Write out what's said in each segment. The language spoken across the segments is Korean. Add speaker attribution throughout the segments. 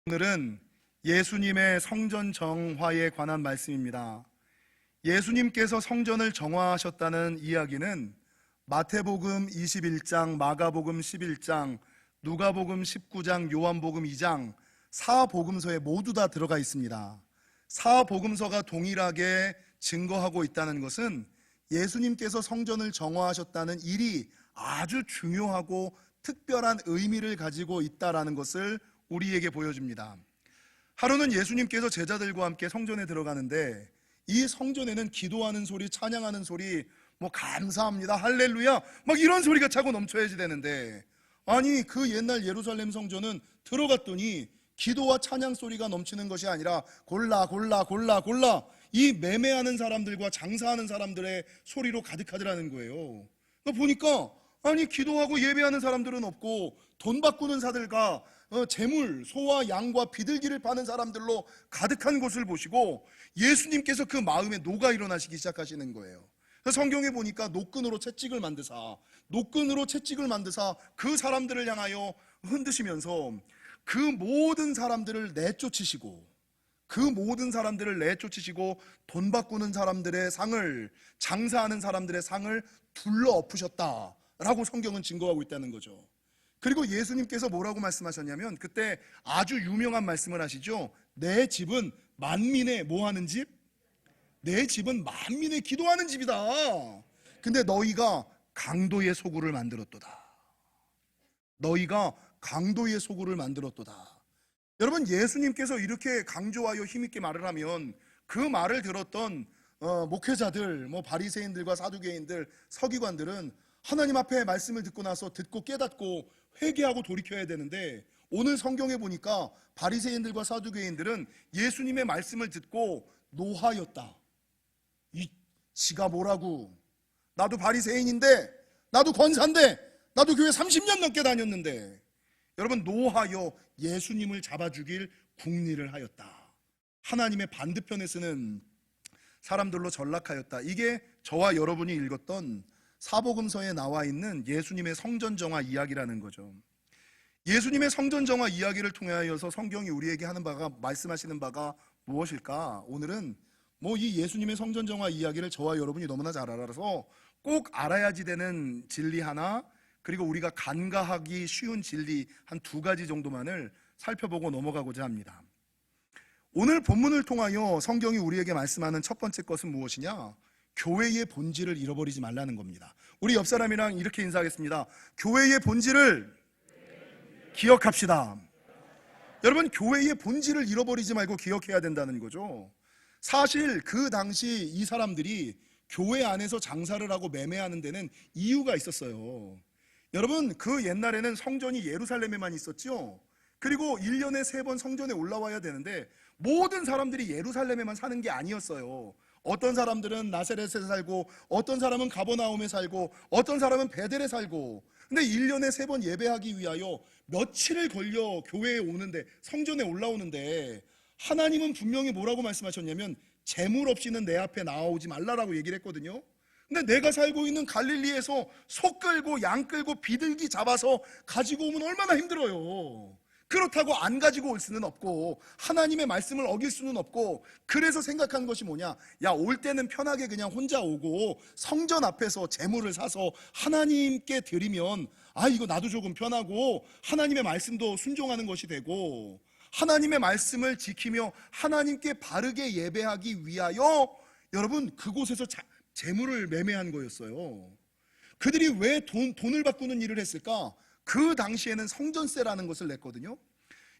Speaker 1: 오늘은 예수님의 성전 정화에 관한 말씀입니다. 예수님께서 성전을 정화하셨다는 이야기는 마태복음 21장, 마가복음 11장, 누가복음 19장, 요한복음 2장, 사복음서에 모두 다 들어가 있습니다. 사복음서가 동일하게 증거하고 있다는 것은 예수님께서 성전을 정화하셨다는 일이 아주 중요하고 특별한 의미를 가지고 있다는 것을 우리에게 보여줍니다. 하루는 예수님께서 제자들과 함께 성전에 들어가는데 이 성전에는 기도하는 소리, 찬양하는 소리, 감사합니다, 할렐루야 막 이런 소리가 차고 넘쳐야지 되는데, 아니 그 옛날 예루살렘 성전은 들어갔더니 기도와 찬양 소리가 넘치는 것이 아니라 골라 이 매매하는 사람들과 장사하는 사람들의 소리로 가득하더라는 거예요. 보니까 아니 기도하고 예배하는 사람들은 없고 돈 바꾸는 사들과 재물, 소와 양과 비둘기를 파는 사람들로 가득한 곳을 보시고 예수님께서 그 마음에 녹아 일어나시기 시작하시는 거예요. 성경에 보니까 노끈으로 채찍을 만드사 그 사람들을 향하여 흔드시면서 그 모든 사람들을 내쫓으시고 돈 바꾸는 사람들의 상을, 장사하는 사람들의 상을 둘러 엎으셨다라고 성경은 증거하고 있다는 거죠. 그리고 예수님께서 뭐라고 말씀하셨냐면 그때 아주 유명한 말씀을 하시죠. 내 집은 만민의 뭐하는 집? 내 집은 만민의 기도하는 집이다. 근데 너희가 강도의 소굴을 만들었도다. 여러분, 예수님께서 이렇게 강조하여 힘있게 말을 하면 그 말을 들었던 목회자들, 바리새인들과 사두개인들, 서기관들은 하나님 앞에 말씀을 듣고 나서 듣고 깨닫고 회개하고 돌이켜야 되는데, 오늘 성경에 보니까 바리새인들과 사두개인들은 예수님의 말씀을 듣고 노하였다. 지가 뭐라고, 나도 바리새인인데, 나도 권사인데, 나도 교회 30년 넘게 다녔는데, 여러분, 노하여 예수님을 잡아주길 궁리를 하였다. 하나님의 반대편에 쓰는 사람들로 전락하였다. 이게 저와 여러분이 읽었던 사복음서에 나와 있는 예수님의 성전정화 이야기라는 거죠. 예수님의 성전정화 이야기를 통하여서 성경이 우리에게 말씀하시는 바가 무엇일까? 오늘은 이 예수님의 성전정화 이야기를 저와 여러분이 너무나 잘 알아서 꼭 알아야지 되는 진리 하나, 그리고 우리가 간과하기 쉬운 진리 한 2가지 정도만을 살펴보고 넘어가고자 합니다. 오늘 본문을 통하여 성경이 우리에게 말씀하는 첫 번째 것은 무엇이냐? 교회의 본질을 잃어버리지 말라는 겁니다. 우리 옆 사람이랑 이렇게 인사하겠습니다. 교회의 본질을 기억합시다. 여러분, 교회의 본질을 잃어버리지 말고 기억해야 된다는 거죠. 사실 그 당시 이 사람들이 교회 안에서 장사를 하고 매매하는 데는 이유가 있었어요. 여러분, 그 옛날에는 성전이 예루살렘에만 있었죠. 그리고 1년에 3번 성전에 올라와야 되는데 모든 사람들이 예루살렘에만 사는 게 아니었어요. 어떤 사람들은 나사렛에 살고, 어떤 사람은 가버나움에 살고, 어떤 사람은 베델에 살고. 근데 1년에 3번 예배하기 위하여 며칠을 걸려 교회에 오는데, 성전에 올라오는데, 하나님은 분명히 뭐라고 말씀하셨냐면 재물 없이는 내 앞에 나오지 말라라고 얘기를 했거든요. 근데 내가 살고 있는 갈릴리에서 소 끌고 양 끌고 비둘기 잡아서 가지고 오면 얼마나 힘들어요. 그렇다고 안 가지고 올 수는 없고 하나님의 말씀을 어길 수는 없고, 그래서 생각한 것이 뭐냐? 올 때는 편하게 그냥 혼자 오고 성전 앞에서 재물을 사서 하나님께 드리면 이거 나도 조금 편하고 하나님의 말씀도 순종하는 것이 되고, 하나님의 말씀을 지키며 하나님께 바르게 예배하기 위하여 여러분 그곳에서 재물을 매매한 거였어요. 그들이 왜 돈을 바꾸는 일을 했을까? 그 당시에는 성전세라는 것을 냈거든요.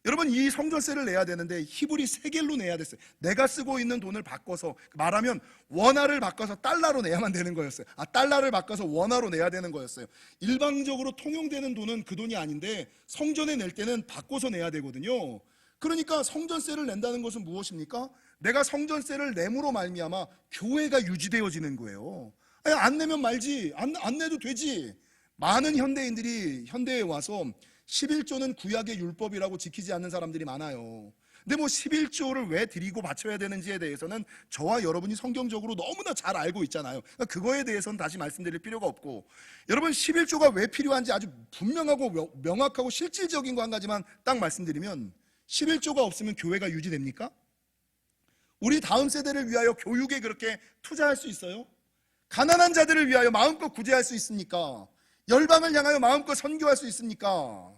Speaker 1: 여러분, 이 성전세를 내야 되는데 히브리 세겔로 내야 됐어요. 내가 쓰고 있는 돈을 바꿔서, 말하면 원화를 바꿔서 달러로 내야만 되는 거였어요. 달러를 바꿔서 원화로 내야 되는 거였어요. 일방적으로 통용되는 돈은 그 돈이 아닌데 성전에 낼 때는 바꿔서 내야 되거든요. 그러니까 성전세를 낸다는 것은 무엇입니까? 내가 성전세를 내므로 말미암아 교회가 유지되어지는 거예요. 안 내면 말지, 안 내도 되지. 많은 현대인들이 현대에 와서 11조는 구약의 율법이라고 지키지 않는 사람들이 많아요. 근데 11조를 왜 드리고 바쳐야 되는지에 대해서는 저와 여러분이 성경적으로 너무나 잘 알고 있잖아요. 그거에 대해서는 다시 말씀드릴 필요가 없고, 여러분 11조가 왜 필요한지 아주 분명하고 명확하고 실질적인 거 한 가지만 딱 말씀드리면, 11조가 없으면 교회가 유지됩니까? 우리 다음 세대를 위하여 교육에 그렇게 투자할 수 있어요? 가난한 자들을 위하여 마음껏 구제할 수 있습니까? 열방을 향하여 마음껏 선교할 수 있습니까?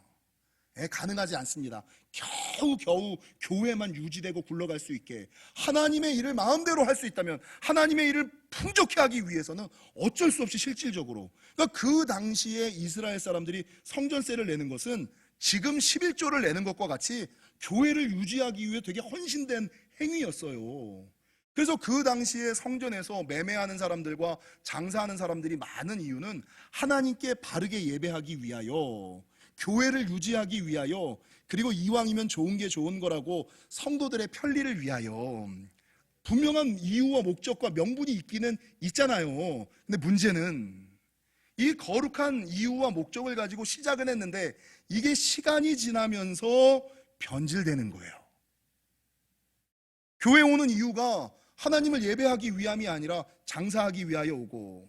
Speaker 1: 가능하지 않습니다. 겨우 교회만 유지되고 굴러갈 수 있게, 하나님의 일을 마음대로 할 수 있다면, 하나님의 일을 풍족히 하기 위해서는 어쩔 수 없이 실질적으로, 그러니까 그 당시에 이스라엘 사람들이 성전세를 내는 것은 지금 11조를 내는 것과 같이 교회를 유지하기 위해 되게 헌신된 행위였어요. 그래서 그 당시에 성전에서 매매하는 사람들과 장사하는 사람들이 많은 이유는 하나님께 바르게 예배하기 위하여, 교회를 유지하기 위하여, 그리고 이왕이면 좋은 게 좋은 거라고 성도들의 편리를 위하여 분명한 이유와 목적과 명분이 있기는 있잖아요. 근데 문제는 이 거룩한 이유와 목적을 가지고 시작은 했는데 이게 시간이 지나면서 변질되는 거예요. 교회 오는 이유가 하나님을 예배하기 위함이 아니라 장사하기 위하여 오고,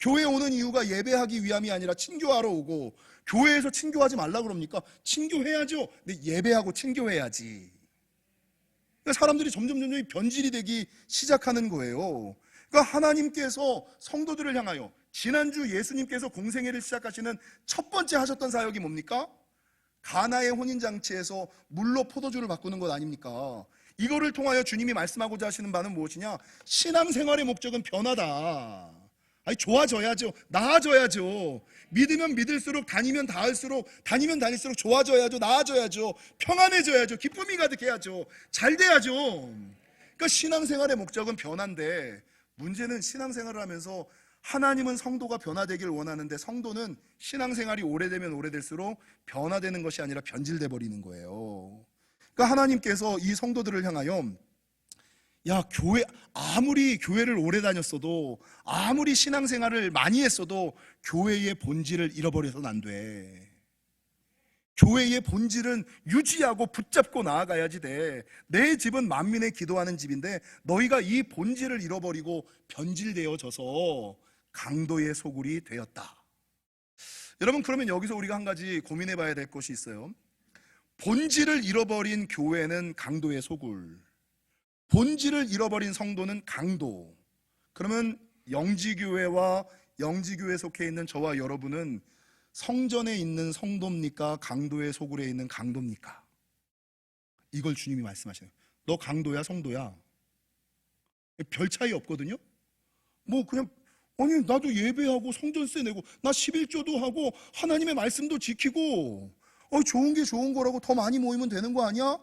Speaker 1: 교회 오는 이유가 예배하기 위함이 아니라 친교하러 오고, 교회에서 친교하지 말라 그럽니까? 친교해야죠. 근데 예배하고 친교해야지. 그러니까 사람들이 점점 변질이 되기 시작하는 거예요. 그러니까 하나님께서 성도들을 향하여 지난주 예수님께서 공생애를 시작하시는 첫 번째 하셨던 사역이 뭡니까? 가나의 혼인잔치에서 물로 포도주를 바꾸는 것 아닙니까? 이거를 통하여 주님이 말씀하고자 하시는 바는 무엇이냐? 신앙생활의 목적은 변화다. 아니, 좋아져야죠. 나아져야죠. 믿으면 믿을수록, 다니면 다닐수록 좋아져야죠. 나아져야죠. 평안해져야죠. 기쁨이 가득해야죠. 잘 돼야죠. 그러니까 신앙생활의 목적은 변화인데, 문제는 신앙생활을 하면서 하나님은 성도가 변화되길 원하는데 성도는 신앙생활이 오래되면 오래될수록 변화되는 것이 아니라 변질돼 버리는 거예요. 그러니까 하나님께서 이 성도들을 향하여, 야, 아무리 교회를 오래 다녔어도, 아무리 신앙생활을 많이 했어도 교회의 본질을 잃어버려서는 안 돼. 교회의 본질은 유지하고 붙잡고 나아가야지 돼. 내 집은 만민의 기도하는 집인데 너희가 이 본질을 잃어버리고 변질되어져서 강도의 소굴이 되었다. 여러분, 그러면 여기서 우리가 한 가지 고민해 봐야 될 것이 있어요. 본질을 잃어버린 교회는 강도의 소굴, 본질을 잃어버린 성도는 강도. 그러면 영지교회와 영지교회에 속해 있는 저와 여러분은 성전에 있는 성도입니까? 강도의 소굴에 있는 강도입니까? 이걸 주님이 말씀하시네요. 너 강도야, 성도야? 별 차이 없거든요. 뭐 그냥, 아니, 나도 예배하고 성전세 내고 나 11조도 하고 하나님의 말씀도 지키고, 좋은 게 좋은 거라고 더 많이 모이면 되는 거 아니야?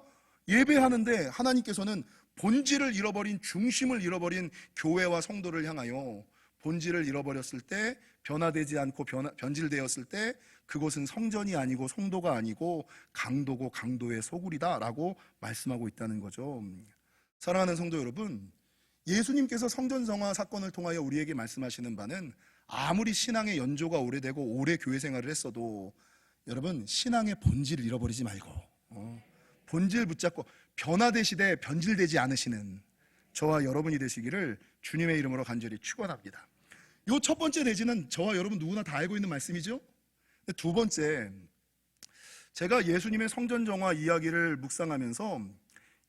Speaker 1: 예배하는데 하나님께서는 본질을 잃어버린, 중심을 잃어버린 교회와 성도를 향하여, 본질을 잃어버렸을 때, 변화되지 않고 변질되었을 때 그것은 성전이 아니고 성도가 아니고 강도고 강도의 소굴이다 라고 말씀하고 있다는 거죠. 사랑하는 성도 여러분, 예수님께서 성전성화 사건을 통하여 우리에게 말씀하시는 바는, 아무리 신앙의 연조가 오래되고 오래 교회 생활을 했어도 여러분, 신앙의 본질을 잃어버리지 말고 본질 붙잡고 변화되시되 변질되지 않으시는 저와 여러분이 되시기를 주님의 이름으로 간절히 축원합니다. 요 첫 번째 대지는 저와 여러분 누구나 다 알고 있는 말씀이죠. 두 번째, 제가 예수님의 성전정화 이야기를 묵상하면서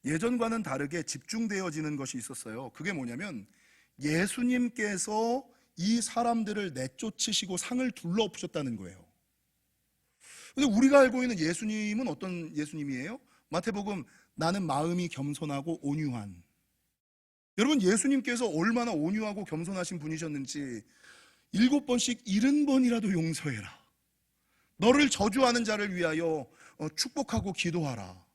Speaker 1: 예전과는 다르게 집중되어지는 것이 있었어요. 그게 뭐냐면, 예수님께서 이 사람들을 내쫓으시고 상을 둘러엎으셨다는 거예요. 근데 우리가 알고 있는 예수님은 어떤 예수님이에요? 마태복음, 나는 마음이 겸손하고 온유한. 여러분, 예수님께서 얼마나 온유하고 겸손하신 분이셨는지 7번씩 70번이라도 용서해라. 너를 저주하는 자를 위하여 축복하고 기도하라.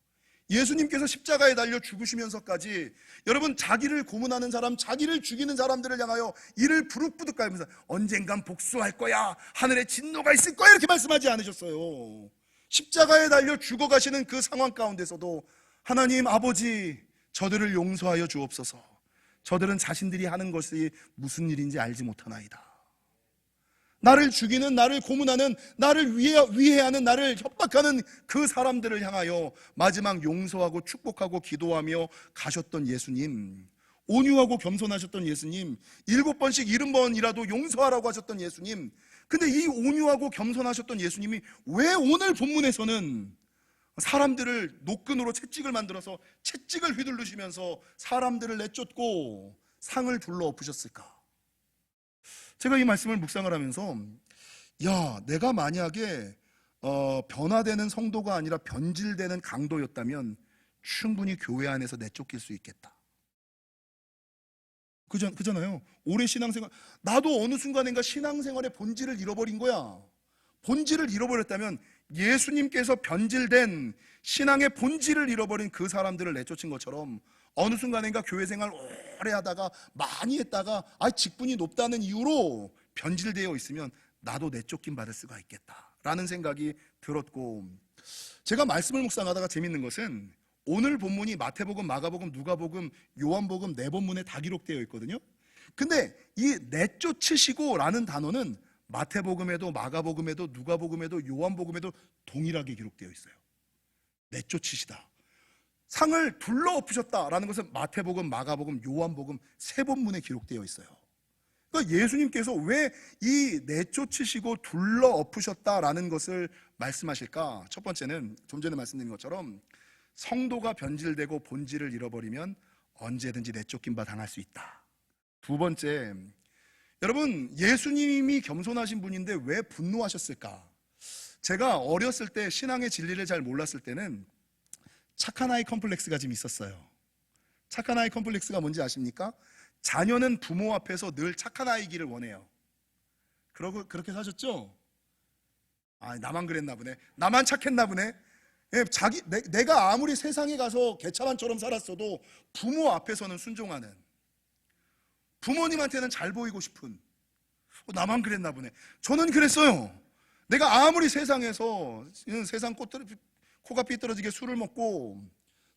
Speaker 1: 예수님께서 십자가에 달려 죽으시면서까지 여러분, 자기를 고문하는 사람, 자기를 죽이는 사람들을 향하여 이를 부릅부득 갈면서 언젠간 복수할 거야, 하늘에 진노가 있을 거야, 이렇게 말씀하지 않으셨어요. 십자가에 달려 죽어가시는 그 상황 가운데서도 하나님 아버지, 저들을 용서하여 주옵소서. 저들은 자신들이 하는 것이 무슨 일인지 알지 못하나이다. 나를 죽이는, 나를 고문하는, 나를 위해하는, 나를 협박하는 그 사람들을 향하여 마지막 용서하고 축복하고 기도하며 가셨던 예수님, 온유하고 겸손하셨던 예수님, 7번씩 70번이라도 용서하라고 하셨던 예수님. 근데 이 온유하고 겸손하셨던 예수님이 왜 오늘 본문에서는 사람들을 노끈으로 채찍을 만들어서 채찍을 휘둘르시면서 사람들을 내쫓고 상을 둘러 엎으셨을까? 제가 이 말씀을 묵상을 하면서 내가 만약에 변화되는 성도가 아니라 변질되는 강도였다면 충분히 교회 안에서 내쫓길 수 있겠다. 그잖아요. 오래 신앙생활, 나도 어느 순간인가 신앙생활의 본질을 잃어버린 거야. 본질을 잃어버렸다면 예수님께서 변질된 신앙의 본질을 잃어버린 그 사람들을 내쫓은 것처럼 어느 순간인가 교회 생활 오래 하다가 많이 했다가 직분이 높다는 이유로 변질되어 있으면 나도 내쫓김 받을 수가 있겠다라는 생각이 들었고, 제가 말씀을 묵상하다가 재밌는 것은 오늘 본문이 마태복음, 마가복음, 누가복음, 요한복음 4본문에 다 기록되어 있거든요. 근데 이 내쫓으시고 라는 단어는 마태복음에도 마가복음에도 누가복음에도 요한복음에도 동일하게 기록되어 있어요. 내쫓으시다, 상을 둘러 엎으셨다라는 것은 마태복음, 마가복음, 요한복음 3본문에 기록되어 있어요. 그러니까 예수님께서 왜 이 내쫓으시고 둘러 엎으셨다라는 것을 말씀하실까? 첫 번째는 좀 전에 말씀드린 것처럼 성도가 변질되고 본질을 잃어버리면 언제든지 내쫓긴 바 당할 수 있다. 두 번째, 여러분, 예수님이 겸손하신 분인데 왜 분노하셨을까? 제가 어렸을 때 신앙의 진리를 잘 몰랐을 때는 착한 아이 컴플렉스가 좀 있었어요. 착한 아이 컴플렉스가 뭔지 아십니까? 자녀는 부모 앞에서 늘 착한 아이기를 원해요. 그렇게 사셨죠? 나만 그랬나 보네. 나만 착했나 보네. 내가 아무리 세상에 가서 개차반처럼 살았어도 부모 앞에서는 순종하는, 부모님한테는 잘 보이고 싶은, 나만 그랬나 보네. 저는 그랬어요. 내가 아무리 세상에서 세상 코가 삐뚤어지게 술을 먹고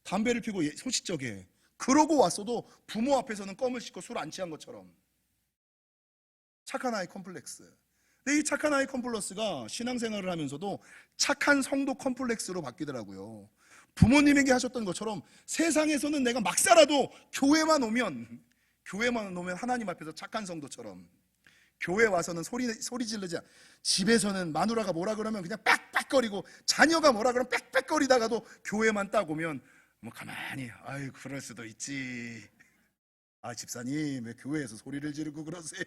Speaker 1: 담배를 피고 소시적에 그러고 왔어도 부모 앞에서는 껌을 씹고 술 안 취한 것처럼 착한 아이 컴플렉스. 근데 이 착한 아이 컴플렉스가 신앙생활을 하면서도 착한 성도 컴플렉스로 바뀌더라고요. 부모님에게 하셨던 것처럼 세상에서는 내가 막 살아도 교회만 오면 하나님 앞에서 착한 성도처럼, 교회 와서는 소리 지르지, 집에서는 마누라가 뭐라 그러면 그냥 빽빽거리고, 자녀가 뭐라 그러면 빽빽거리다가도 교회만 딱 오면 가만히 그럴 수도 있지. 집사님 왜 교회에서 소리를 지르고 그러세요?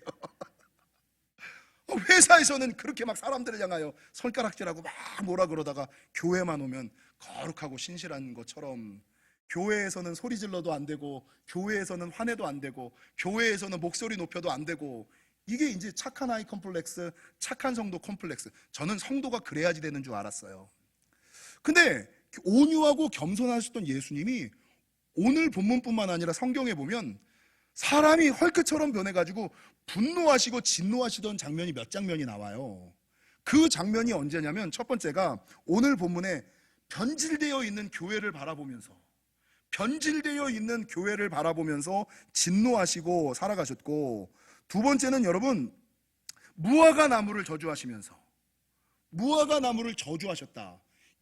Speaker 1: 회사에서는 그렇게 막 사람들을 향하여 손가락질하고 막 뭐라 그러다가 교회만 오면 거룩하고 신실한 것처럼, 교회에서는 소리 질러도 안 되고, 교회에서는 화내도 안 되고, 교회에서는 목소리 높여도 안 되고, 이게 이제 착한 아이 컴플렉스, 착한 성도 컴플렉스. 저는 성도가 그래야지 되는 줄 알았어요. 근데 온유하고 겸손하셨던 예수님이 오늘 본문뿐만 아니라 성경에 보면 사람이 헐크처럼 변해가지고 분노하시고 진노하시던 장면이 몇 장면이 나와요. 그 장면이 언제냐면, 첫 번째가 오늘 본문에 변질되어 있는 교회를 바라보면서 진노하시고 살아가셨고, 두 번째는 여러분, 무화과 나무를 저주하셨다.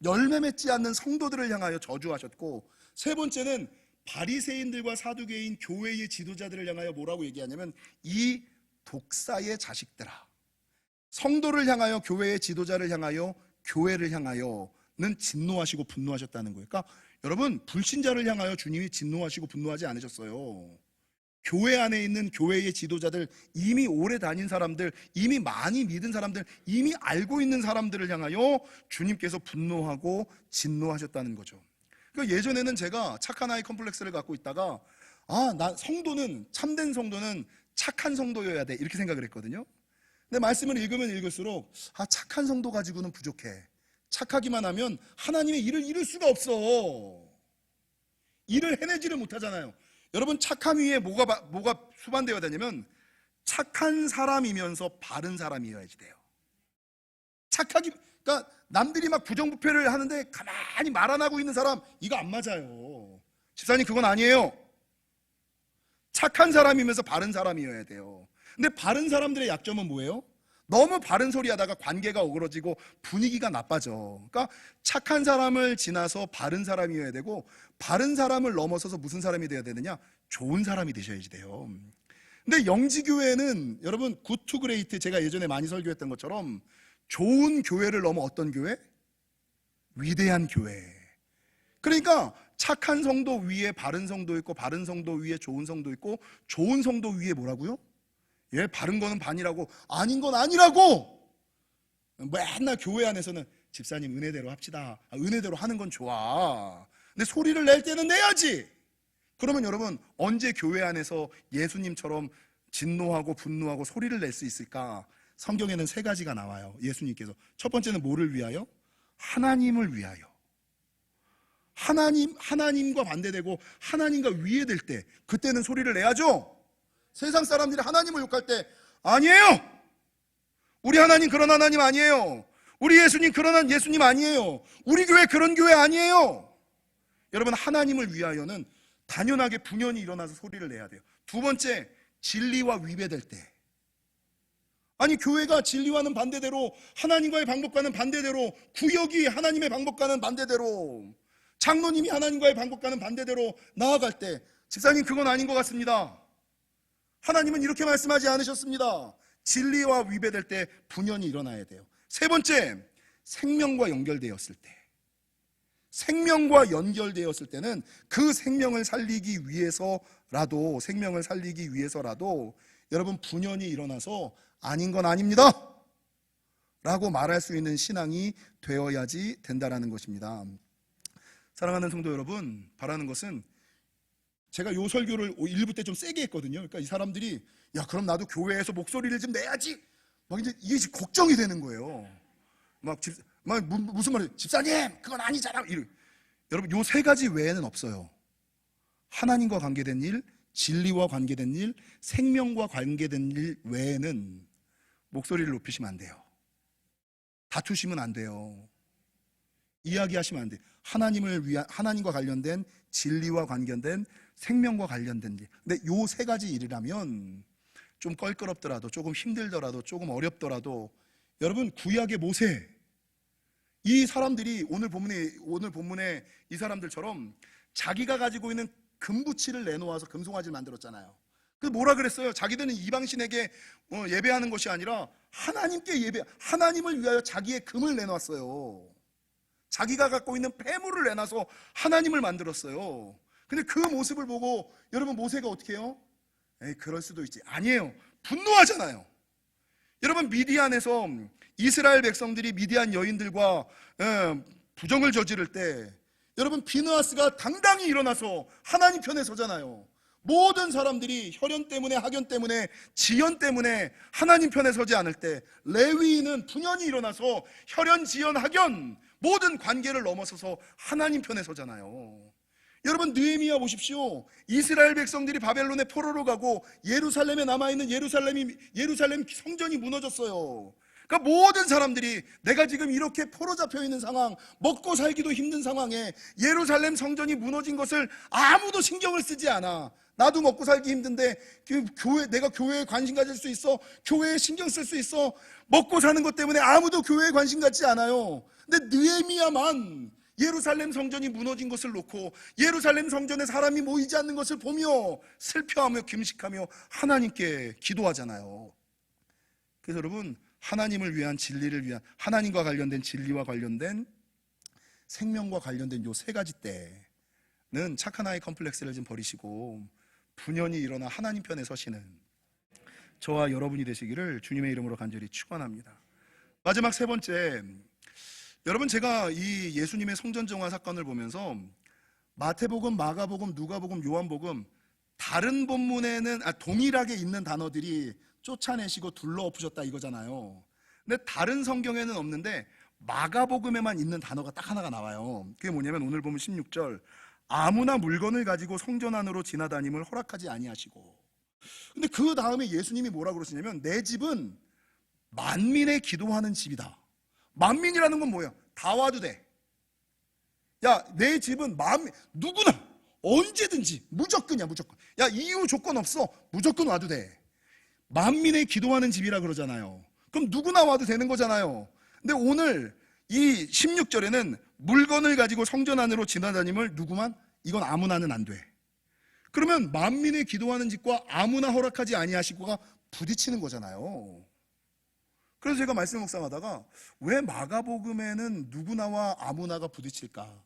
Speaker 1: 열매 맺지 않는 성도들을 향하여 저주하셨고, 세 번째는 바리새인들과 사두개인 교회의 지도자들을 향하여 뭐라고 얘기하냐면 이 독사의 자식들아. 성도를 향하여, 교회의 지도자를 향하여, 교회를 향하여는 진노하시고 분노하셨다는 거예요. 그러니까 여러분, 불신자를 향하여 주님이 진노하시고 분노하지 않으셨어요. 교회 안에 있는 교회의 지도자들, 이미 오래 다닌 사람들, 이미 많이 믿은 사람들, 이미 알고 있는 사람들을 향하여 주님께서 분노하고 진노하셨다는 거죠. 그러니까 예전에는 제가 착한 아이 컴플렉스를 갖고 있다가 참된 성도는 착한 성도여야 돼, 이렇게 생각을 했거든요. 근데 말씀을 읽으면 읽을수록 착한 성도 가지고는 부족해. 착하기만 하면 하나님의 일을 이룰 수가 없어. 일을 해내지를 못하잖아요. 여러분, 착함 위에 뭐가 수반되어야 되냐면 착한 사람이면서 바른 사람이어야지 돼요. 그러니까 남들이 막 부정부패를 하는데 가만히 말 안 하고 있는 사람, 이거 안 맞아요. 집사님, 그건 아니에요. 착한 사람이면서 바른 사람이어야 돼요. 근데 바른 사람들의 약점은 뭐예요? 너무 바른 소리 하다가 관계가 어그러지고 분위기가 나빠져. 그러니까 착한 사람을 지나서 바른 사람이어야 되고, 바른 사람을 넘어서서 무슨 사람이 되어야 되느냐? 좋은 사람이 되셔야지 돼요. 근데 영지교회는 여러분, 굿 투 그레이트, 제가 예전에 많이 설교했던 것처럼 좋은 교회를 넘어 어떤 교회? 위대한 교회. 그러니까 착한 성도 위에 바른 성도 있고, 바른 성도 위에 좋은 성도 있고, 좋은 성도 위에 뭐라고요? 예, 바른 거는 반이라고, 아닌 건 아니라고. 맨날 교회 안에서는 집사님 은혜대로 합시다. 은혜대로 하는 건 좋아. 근데 소리를 낼 때는 내야지. 그러면 여러분, 언제 교회 안에서 예수님처럼 진노하고 분노하고 소리를 낼 수 있을까? 성경에는 세 가지가 나와요. 예수님께서. 첫 번째는 뭐를 위하여? 하나님을 위하여. 하나님과 반대되고 하나님과 위에 될 때, 그때는 소리를 내야죠. 세상 사람들이 하나님을 욕할 때, 아니에요, 우리 하나님 그런 하나님 아니에요, 우리 예수님 그런 예수님 아니에요, 우리 교회 그런 교회 아니에요. 여러분, 하나님을 위하여는 당연하게 분연이 일어나서 소리를 내야 돼요. 두 번째, 진리와 위배될 때. 아니, 교회가 진리와는 반대대로, 하나님과의 방법과는 반대대로, 구역이 하나님의 방법과는 반대대로, 장로님이 하나님과의 방법과는 반대대로 나아갈 때, 집사님 그건 아닌 것 같습니다, 하나님은 이렇게 말씀하지 않으셨습니다, 진리와 위배될 때 분연이 일어나야 돼요. 세 번째, 생명과 연결되었을 때. 생명과 연결되었을 때는 그 생명을 살리기 위해서라도 여러분, 분연이 일어나서 아닌 건 아닙니다 라고 말할 수 있는 신앙이 되어야지 된다라는 것입니다. 사랑하는 성도 여러분, 바라는 것은, 제가 요 설교를 일부 때 좀 세게 했거든요. 그러니까 이 사람들이, 야, 그럼 나도 교회에서 목소리를 좀 내야지, 막 이제 이게 걱정이 되는 거예요. 무슨 말이에요? 집사님 그건 아니잖아. 여러분, 요 세 가지 외에는 없어요. 하나님과 관계된 일, 진리와 관계된 일, 생명과 관계된 일 외에는 목소리를 높이시면 안 돼요. 다투시면 안 돼요. 이야기하시면 안 돼요. 하나님과 관련된, 진리와 관련된, 생명과 관련된 일. 근데 요 세 가지 일이라면 좀 껄끄럽더라도, 조금 힘들더라도, 조금 어렵더라도, 여러분, 구약의 모세, 이 사람들이 오늘 본문에 이 사람들처럼 자기가 가지고 있는 금부치를 내놓아서 금송아지를 만들었잖아요. 그 뭐라 그랬어요? 자기들은 이방신에게 예배하는 것이 아니라 하나님을 위하여 자기의 금을 내놨어요. 자기가 갖고 있는 폐물을 내놔서 하나님을 만들었어요. 근데 그 모습을 보고 여러분, 모세가 어떻게 해요? 에이, 그럴 수도 있지. 아니에요. 분노하잖아요. 여러분, 미디안에서 이스라엘 백성들이 미디안 여인들과 부정을 저지를 때, 여러분, 비느하스가 당당히 일어나서 하나님 편에 서잖아요. 모든 사람들이 혈연 때문에, 학연 때문에, 지연 때문에 하나님 편에 서지 않을 때, 레위인은 분연히 일어나서 혈연, 지연, 학연 모든 관계를 넘어서서 하나님 편에 서잖아요. 여러분, 느헤미야 보십시오. 이스라엘 백성들이 바벨론에 포로로 가고 예루살렘에 남아있는 예루살렘 성전이 무너졌어요. 그러니까 모든 사람들이, 내가 지금 이렇게 포로 잡혀 있는 상황, 먹고 살기도 힘든 상황에 예루살렘 성전이 무너진 것을 아무도 신경을 쓰지 않아. 나도 먹고 살기 힘든데 내가 교회에 관심 가질 수 있어? 교회에 신경 쓸 수 있어? 먹고 사는 것 때문에 아무도 교회에 관심 갖지 않아요. 근데 느헤미야만 예루살렘 성전이 무너진 것을 놓고 예루살렘 성전에 사람이 모이지 않는 것을 보며 슬퍼하며 금식하며 하나님께 기도하잖아요. 그래서 여러분, 하나님을 위한, 진리를 위한, 하나님과 관련된, 진리와 관련된, 생명과 관련된 요 세 가지 때는 착한 아이 컴플렉스를 좀 버리시고 분연히 일어나 하나님 편에 서시는 저와 여러분이 되시기를 주님의 이름으로 간절히 축원합니다. 마지막 세 번째, 여러분, 제가 이 예수님의 성전 정화 사건을 보면서 마태복음, 마가복음, 누가복음, 요한복음 다른 본문에는 동일하게 있는 단어들이 쫓아내시고 둘러엎으셨다 이거잖아요. 근데 다른 성경에는 없는데 마가복음에만 있는 단어가 딱 하나가 나와요. 그게 뭐냐면 오늘 보면 16절, 아무나 물건을 가지고 성전 안으로 지나다님을 허락하지 아니하시고. 근데 그 다음에 예수님이 뭐라고 그러시냐면, 내 집은 만민의 기도하는 집이다. 만민이라는 건 뭐야? 다 와도 돼. 야, 내 집은 누구나 언제든지 무조건이야, 무조건. 야, 이유 조건 없어. 무조건 와도 돼. 만민의 기도하는 집이라 그러잖아요. 그럼 누구나 와도 되는 거잖아요. 근데 오늘 이 16절에는 물건을 가지고 성전 안으로 지나다님을 누구만? 이건 아무나는 안 돼. 그러면 만민의 기도하는 집과 아무나 허락하지 아니하시고가 부딪히는 거잖아요. 그래서 제가 말씀 묵상하다가 왜 마가복음에는 누구나와 아무나가 부딪힐까?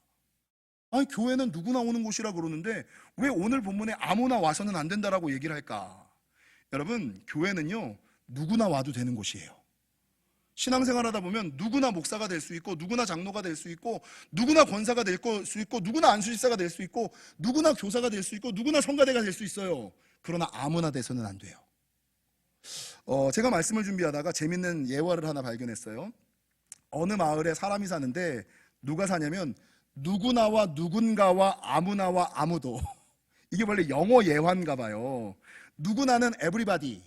Speaker 1: 아니 교회는 누구나 오는 곳이라 그러는데 왜 오늘 본문에 아무나 와서는 안 된다라고 얘기를 할까? 여러분, 교회는요 누구나 와도 되는 곳이에요. 신앙생활 하다 보면 누구나 목사가 될 수 있고, 누구나 장로가 될 수 있고, 누구나 권사가 될 수 있고, 누구나 안수집사가 될 수 있고, 누구나 교사가 될 수 있고, 누구나 성가대가 될 수 있어요. 그러나 아무나 돼서는 안 돼요. 제가 말씀을 준비하다가 재밌는 예화를 하나 발견했어요. 어느 마을에 사람이 사는데 누가 사냐면 누구나와 누군가와 아무나와 아무도. 이게 원래 영어 예화인가 봐요. 누구나는 everybody,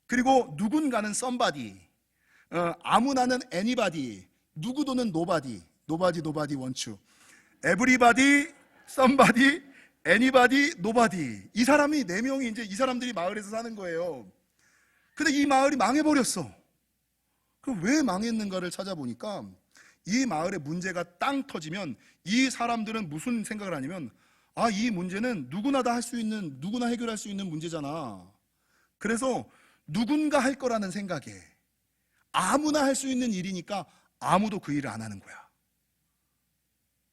Speaker 1: 그리고 누군가는 somebody, 아무나는 anybody, 누구도는 nobody, nobody wants you. everybody, somebody, anybody, nobody. 이 사람이 4명이 이제 이 사람들이 마을에서 사는 거예요. 근데 이 마을이 망해버렸어. 그럼 왜 망했는가를 찾아보니까 이 마을의 문제가 땅 터지면 이 사람들은 무슨 생각을 하냐면, 아, 이 문제는 누구나 다 할 수 있는, 누구나 해결할 수 있는 문제잖아. 그래서 누군가 할 거라는 생각에, 아무나 할 수 있는 일이니까 아무도 그 일을 안 하는 거야.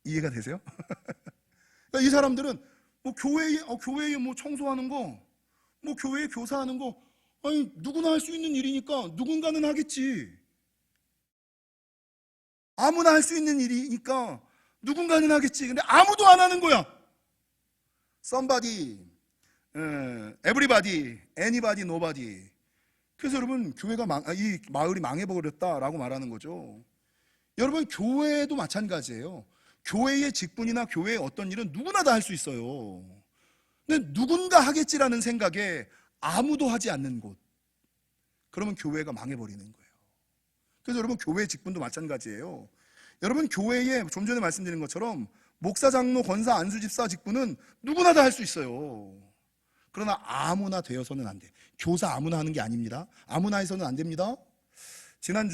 Speaker 1: 이해가 되세요? 그러니까 이 사람들은 뭐 교회에 뭐 청소하는 거, 뭐 교회에 교사하는 거, 아니 누구나 할 수 있는 일이니까 누군가는 하겠지. 아무나 할 수 있는 일이니까 누군가는 하겠지. 근데 아무도 안 하는 거야. Somebody, everybody, anybody, nobody. 그래서 여러분, 이 마을이 망해버렸다라고 말하는 거죠. 여러분, 교회도 마찬가지예요. 교회의 직분이나 교회의 어떤 일은 누구나 다 할 수 있어요. 근데 누군가 하겠지라는 생각에 아무도 하지 않는 곳, 그러면 교회가 망해버리는 거예요. 그래서 여러분, 교회의 직분도 마찬가지예요. 여러분, 교회에 좀 전에 말씀드린 것처럼 목사, 장로, 권사, 안수집사 직분은 누구나 다 할 수 있어요. 그러나 아무나 되어서는 안 돼. 교사 아무나 하는 게 아닙니다. 아무나 해서는 안 됩니다. 지난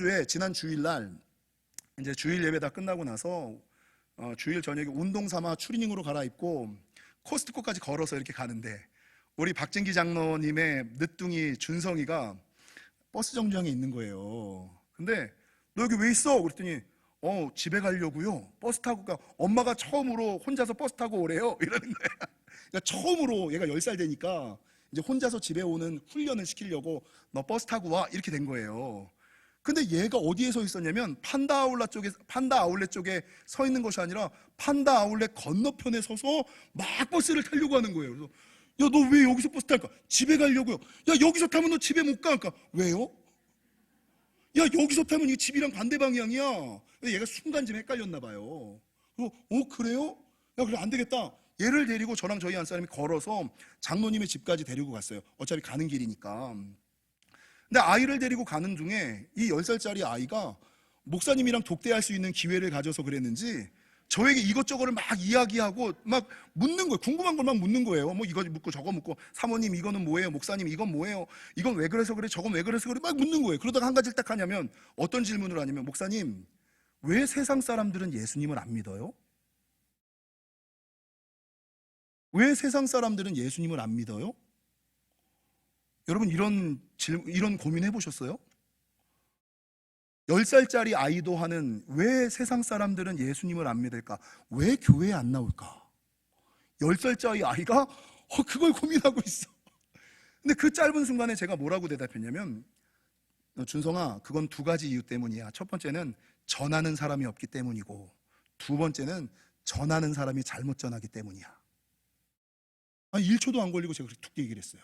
Speaker 1: 주일날 이제 주일 예배 다 끝나고 나서 주일 저녁에 운동 삼아 추리닝으로 갈아입고 코스트코까지 걸어서 이렇게 가는데, 우리 박진기 장로님의 늦둥이 준성이가 버스 정류장에 있는 거예요. 근데 너 여기 왜 있어? 그랬더니 집에 가려고요. 버스 타고 가. 엄마가 처음으로 혼자서 버스 타고 오래요. 이러는 거야. 그러니까 처음으로 얘가 10살 되니까 이제 혼자서 집에 오는 훈련을 시키려고 너 버스 타고 와 이렇게 된 거예요. 근데 얘가 어디에 서 있었냐면 판다 아울렛 쪽에 서 있는 것이 아니라 판다 아울렛 건너편에 서서 막 버스를 타려고 하는 거예요. 그래서 야, 너 왜 여기서 버스 탈까? 집에 가려고요. 야, 여기서 타면 너 집에 못 가. 그러니까 왜요? 야, 여기서 타면 이 집이랑 반대 방향이야. 얘가 순간 좀 헷갈렸나 봐요. 그래요? 야, 그래 안 되겠다. 얘를 데리고 저랑 저희 한 사람이 걸어서 장로님의 집까지 데리고 갔어요. 어차피 가는 길이니까. 근데 아이를 데리고 가는 중에 이 10살짜리 아이가 목사님이랑 독대할 수 있는 기회를 가져서 그랬는지 저에게 이것저것을 막 이야기하고 막 묻는 거예요. 궁금한 걸 막 묻는 거예요. 뭐 이거 묻고 저거 묻고, 사모님 이거는 뭐예요? 목사님 이건 뭐예요? 이건 왜 그래서 그래? 저건 왜 그래서 그래? 막 묻는 거예요. 그러다가 한 가지를 딱 하냐면, 어떤 질문을 하냐면, 목사님, 왜 세상 사람들은 예수님을 안 믿어요? 왜 세상 사람들은 예수님을 안 믿어요? 여러분, 이런 고민 해보셨어요? 10살짜리 아이도 하는, 왜 세상 사람들은 예수님을 안 믿을까? 왜 교회에 안 나올까? 10살짜리 아이가 그걸 고민하고 있어. 근데 그 짧은 순간에 제가 뭐라고 대답했냐면, 준성아, 그건 2가지 이유 때문이야. 첫 번째는 전하는 사람이 없기 때문이고, 2번째는 전하는 사람이 잘못 전하기 때문이야. 1초도 안 걸리고 제가 그렇게 툭 얘기를 했어요.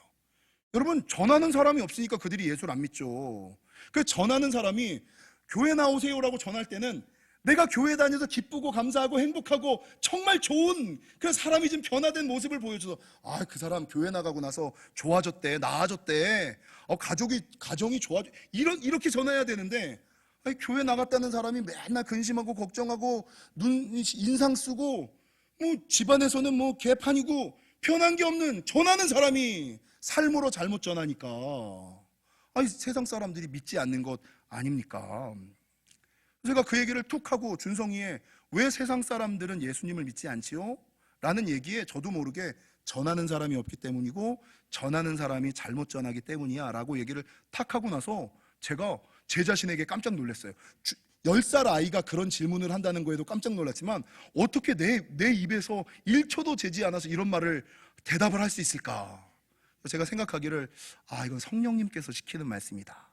Speaker 1: 여러분, 전하는 사람이 없으니까 그들이 예수를 안 믿죠. 그 전하는 사람이 교회 나오세요라고 전할 때는 내가 교회 다녀서 기쁘고 감사하고 행복하고 정말 좋은 그런 사람이 좀 변화된 모습을 보여줘서, 그 사람 교회 나가고 나서 좋아졌대, 나아졌대, 가정이 좋아져, 이렇게 전해야 되는데, 교회 나갔다는 사람이 맨날 근심하고 걱정하고 인상 쓰고, 뭐 집안에서는 뭐 개판이고 변한 게 없는 전하는 사람이 삶으로 잘못 전하니까 세상 사람들이 믿지 않는 것 아닙니까? 제가 그 얘기를 툭 하고 준성이의 왜 세상 사람들은 예수님을 믿지 않지요? 라는 얘기에 저도 모르게 전하는 사람이 없기 때문이고 전하는 사람이 잘못 전하기 때문이야 라고 얘기를 탁 하고 나서 제가 제 자신에게 깜짝 놀랐어요. 10살 아이가 그런 질문을 한다는 거에도 깜짝 놀랐지만 어떻게 내 입에서 1초도 재지 않아서 이런 말을 대답을 할 수 있을까? 제가 생각하기를 이건 성령님께서 시키는 말씀이다.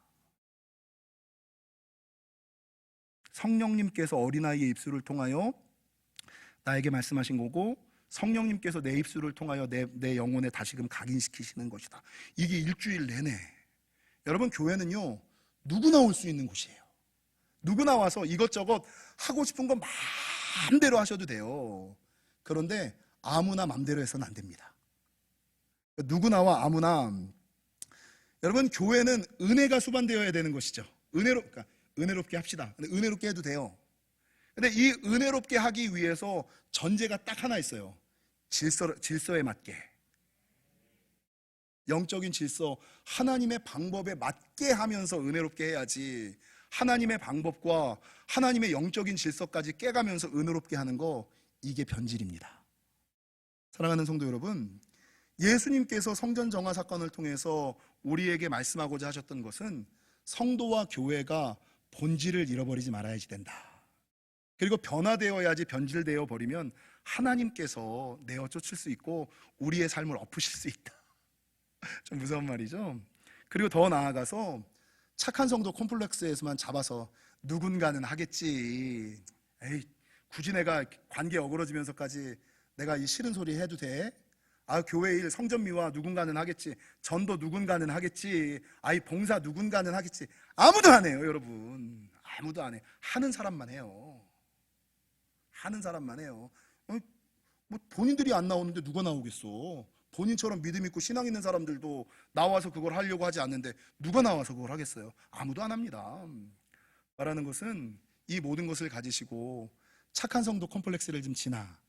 Speaker 1: 성령님께서 어린아이의 입술을 통하여 나에게 말씀하신 거고, 성령님께서 내 입술을 통하여 내 영혼에 다시금 각인시키시는 것이다. 이게 일주일 내내. 여러분, 교회는요 누구나 올 수 있는 곳이에요. 누구나 와서 이것저것 하고 싶은 거 마음대로 하셔도 돼요. 그런데 아무나 마음대로 해서는 안 됩니다. 누구나와 아무나. 여러분, 교회는 은혜가 수반되어야 되는 것이죠. 그러니까 은혜롭게 합시다. 은혜롭게 해도 돼요. 근데 이 은혜롭게 하기 위해서 전제가 딱 하나 있어요. 질서에 맞게. 영적인 질서, 하나님의 방법에 맞게 하면서 은혜롭게 해야지, 하나님의 방법과 하나님의 영적인 질서까지 깨가면서 은혜롭게 하는 거, 이게 변질입니다. 사랑하는 성도 여러분, 예수님께서 성전 정화 사건을 통해서 우리에게 말씀하고자 하셨던 것은 성도와 교회가 본질을 잃어버리지 말아야지 된다. 그리고 변화되어야지, 변질되어 버리면 하나님께서 내어 쫓을 수 있고 우리의 삶을 엎으실 수 있다. 좀 무서운 말이죠. 그리고 더 나아가서 착한 성도 콤플렉스에서만 잡아서 누군가는 하겠지, 에이 굳이 내가 관계 어그러지면서까지 내가 이 싫은 소리 해도 돼? 교회 일 성전미화 누군가는 하겠지, 전도 누군가는 하겠지, 봉사 누군가는 하겠지. 아무도 안 해요, 여러분. 아무도 안 해. 하는 사람만 해요. 하는 사람만 해요. 뭐 본인들이 안 나오는데 누가 나오겠어? 본인처럼 믿음 있고 신앙 있는 사람들도 나와서 그걸 하려고 하지 않는데 누가 나와서 그걸 하겠어요? 아무도 안 합니다. 말하는 것은 이 모든 것을 가지시고 착한 성도 콤플렉스를 좀 지나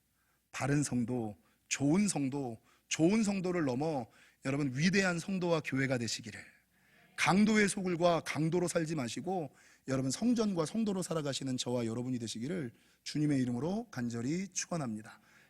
Speaker 1: 바른 성도, 좋은 성도를 넘어 여러분 위대한 성도와 교회가 되시기를, 강도의 소굴과 강도로 살지 마시고 여러분 성전과 성도로 살아가시는 저와 여러분이 되시기를 주님의 이름으로 간절히 축원합니다.